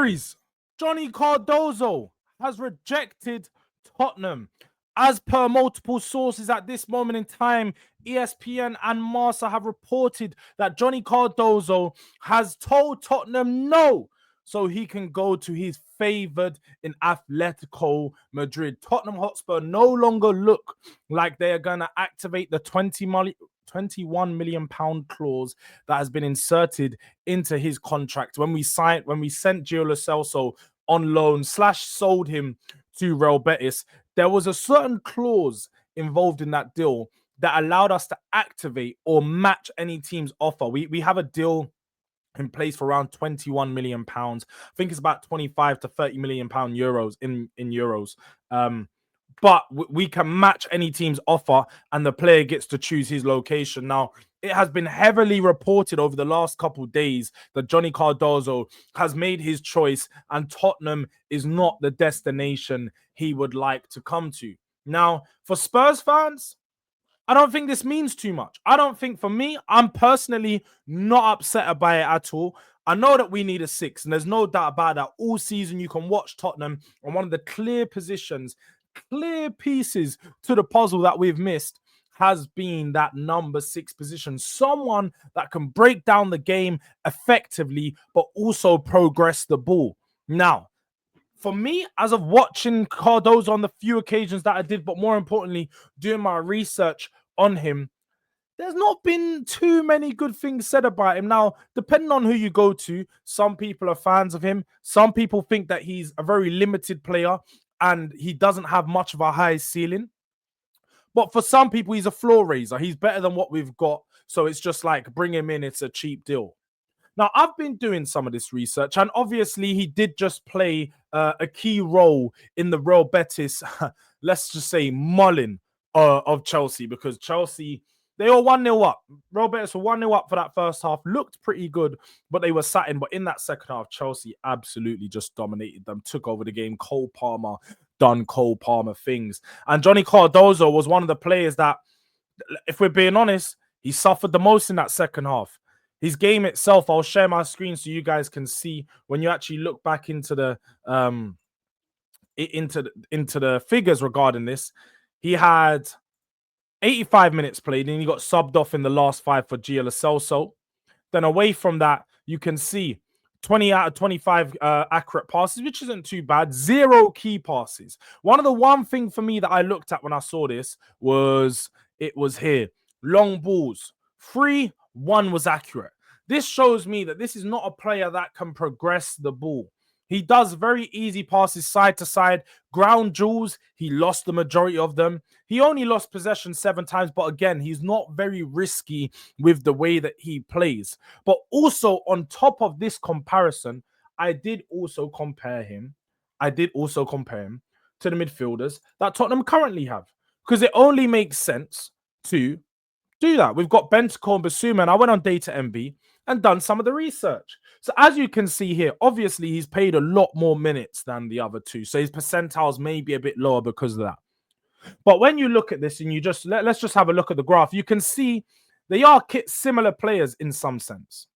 Diaries. Johnny Cardoso has rejected Tottenham. As per multiple sources at this moment in time, ESPN and Marca have reported that Johnny Cardoso has told Tottenham no, so he can go to his favoured in Atlético Madrid. Tottenham Hotspur no longer look like they are going to activate the 21 million pound clause that has been inserted into his contract when we sent Gio Lo Celso on loan / sold him to Real Betis. There was a certain clause involved in that deal that allowed us to activate or match any team's offer. We have a deal in place for around 21 million pounds. I think it's about 25 to 30 million pound euros in euros. But we can match any team's offer and the player gets to choose his location. Now, it has been heavily reported over the last couple of days that Johnny Cardoso has made his choice and Tottenham is not the destination he would like to come to. Now, for Spurs fans, I don't think this means too much. I don't think, for me, I'm personally not upset by it at all. I know that we need a 6, and there's no doubt about that. All season, you can watch Tottenham on one of the clear positions, clear pieces to the puzzle that we've missed has been that number 6 position. Someone that can break down the game effectively, but also progress the ball. Now, for me, as of watching Cardoso on the few occasions that I did, but more importantly, doing my research on him, there's not been too many good things said about him. Now, depending on who you go to, some people are fans of him. Some people think that he's a very limited player and he doesn't have much of a high ceiling. But for some people, he's a floor raiser. He's better than what we've got. So it's just like, bring him in. It's a cheap deal. Now, I've been doing some of this research, and obviously he did just play a key role in the Real Betis, let's just say, mulling of Chelsea, because Chelsea, they were 1-0 up. Real Betis were 1-0 up for that first half, looked pretty good, but they were sat in. But in that second half, Chelsea absolutely just dominated them, took over the game. Cole Palmer done Cole Palmer things. And Johnny Cardoso was one of the players that, if we're being honest, he suffered the most in that second half. His game itself, I'll share my screen so you guys can see when you actually look back into the figures regarding this. He had 85 minutes played and he got subbed off in the last 5 for Gio Lo Celso. Then away from that, you can see 20 out of 25 accurate passes, which isn't too bad. 0 key passes. One thing for me that I looked at when I saw this was here. Long balls. 3, 1 was accurate. This shows me that this is not a player that can progress the ball. He does very easy passes side to side. Ground jewels, he lost the majority of them. He only lost possession 7 times, but again, he's not very risky with the way that he plays. But also, on top of this comparison, I did also compare him to the midfielders that Tottenham currently have, because it only makes sense to do that. We've got Bentancur and Bissouma, and I went on Data MB and done some of the research. So as you can see here, obviously he's played a lot more minutes than the other two. So his percentiles may be a bit lower because of that. But when you look at this and you just, let's just have a look at the graph, you can see they are similar players in some sense.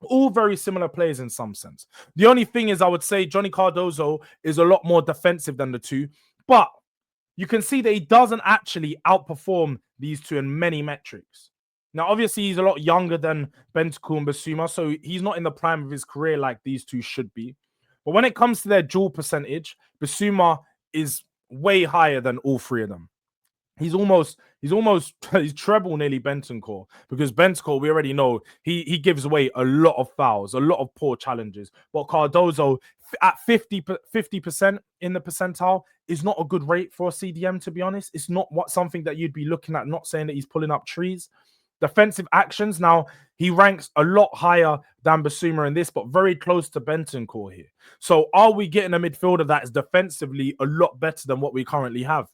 All very similar players in some sense. The only thing is, I would say Johnny Cardoso is a lot more defensive than the two, but you can see that he doesn't actually outperform these two in many metrics. Now, obviously, he's a lot younger than Bentancur and Bissouma, so he's not in the prime of his career like these two should be. But when it comes to their duel percentage, Bissouma is way higher than all 3 of them. He's treble nearly Bentancur, because Bentancur, we already know, he gives away a lot of fouls, a lot of poor challenges. But Cardoso, at 50% in the percentile, is not a good rate for a CDM, to be honest. It's not something that you'd be looking at, not saying that he's pulling up trees. Defensive actions, now, he ranks a lot higher than Bissouma in this, but very close to Bentancur here. So are we getting a midfielder that is defensively a lot better than what we currently have?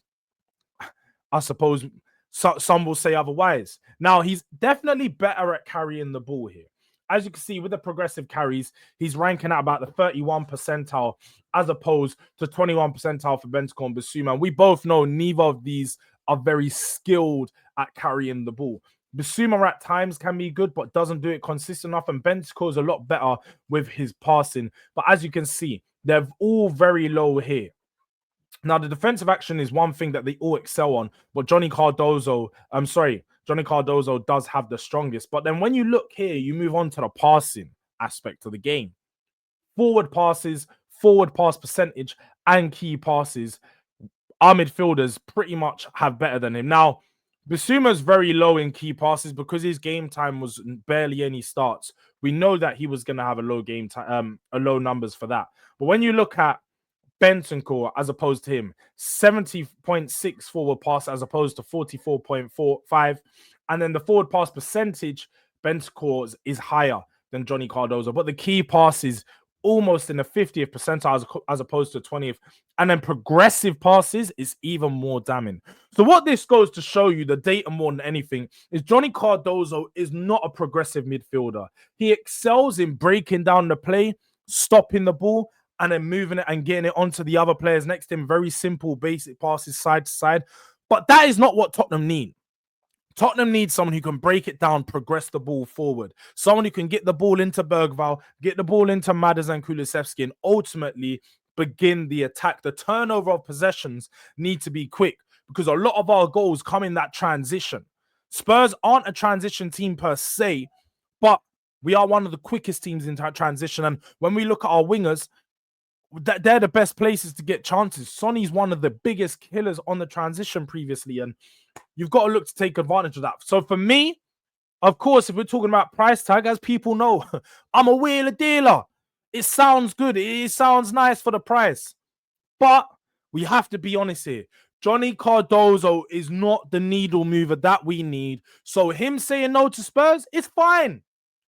I suppose some will say otherwise. Now, he's definitely better at carrying the ball here. As you can see, with the progressive carries, he's ranking at about the 31 percentile as opposed to 21 percentile for Bentancur and Bissouma. We both know neither of these are very skilled at carrying the ball. Bissouma at times can be good, but doesn't do it consistent enough. And Bentancur is a lot better with his passing. But as you can see, they're all very low here. Now, the defensive action is one thing that they all excel on, but Johnny Cardoso does have the strongest. But then when you look here, you move on to the passing aspect of the game. Forward passes, forward pass percentage, and key passes. Our midfielders pretty much have better than him. Now, Bissouma's very low in key passes because his game time was barely any starts. We know that he was going to have a low game time, a low numbers for that. But when you look at Bentancur as opposed to him, 70.6 forward pass as opposed to 44.45. And then the forward pass percentage, Bentancur is higher than Johnny Cardoso. But the key passes almost in the 50th percentile as opposed to 20th. And then progressive passes is even more damning. So what this goes to show you, the data more than anything, is Johnny Cardoso is not a progressive midfielder. He excels in breaking down the play, stopping the ball, and then moving it and getting it onto the other players next to him. Very simple, basic passes side to side. But that is not what Tottenham need. Tottenham needs someone who can break it down, progress the ball forward. Someone who can get the ball into Bergvall, get the ball into Madders and Kulusevski, and ultimately begin the attack. The turnover of possessions need to be quick because a lot of our goals come in that transition. Spurs aren't a transition team per se, but we are one of the quickest teams in that transition. And when we look at our wingers, they're the best places to get chances. Sonny's one of the biggest killers on the transition previously, and you've got to look to take advantage of that. So for me, of course, if we're talking about price tag, as people know, I'm a wheeler dealer. It sounds good. It sounds nice for the price. But we have to be honest here. Johnny Cardoso is not the needle mover that we need. So him saying no to Spurs, it's fine.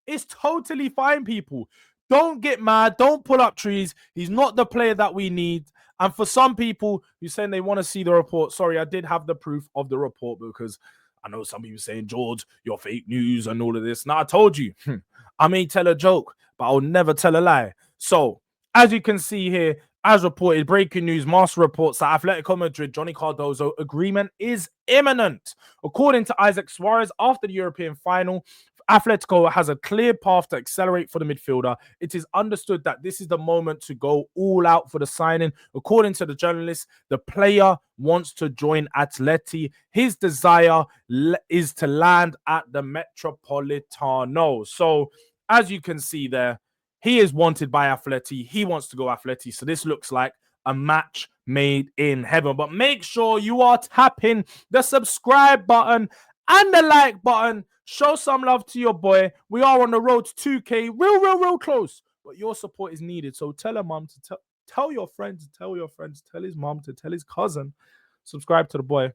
It's totally fine, people. Don't get mad. Don't pull up trees. He's not the player that we need. And for some people who saying they want to see the report, sorry, I did have the proof of the report because I know some people saying, Jords, you're fake news and all of this. Now, I told you, I may tell a joke, but I'll never tell a lie. So, as you can see here, as reported, breaking news, Marca reports that Atletico Madrid, Johnny Cardoso agreement is imminent. According to Isaac Suarez, after the European final, Atlético has a clear path to accelerate for the midfielder. It is understood that this is the moment to go all out for the signing. According to the journalist, the player wants to join Atleti. His desire is to land at the Metropolitano. So, as you can see there, he is wanted by Atleti. He wants to go Atleti. So this looks like a match made in heaven. But make sure you are tapping the subscribe button and the like button. Show some love to your boy. We are on the road to 2K. Real close. But your support is needed. So tell a mom to tell your friends, tell his mom to tell his cousin. Subscribe to the boy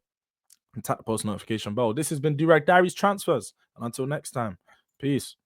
and tap the post notification bell. This has been Durag Diaries Transfers. And until next time, peace.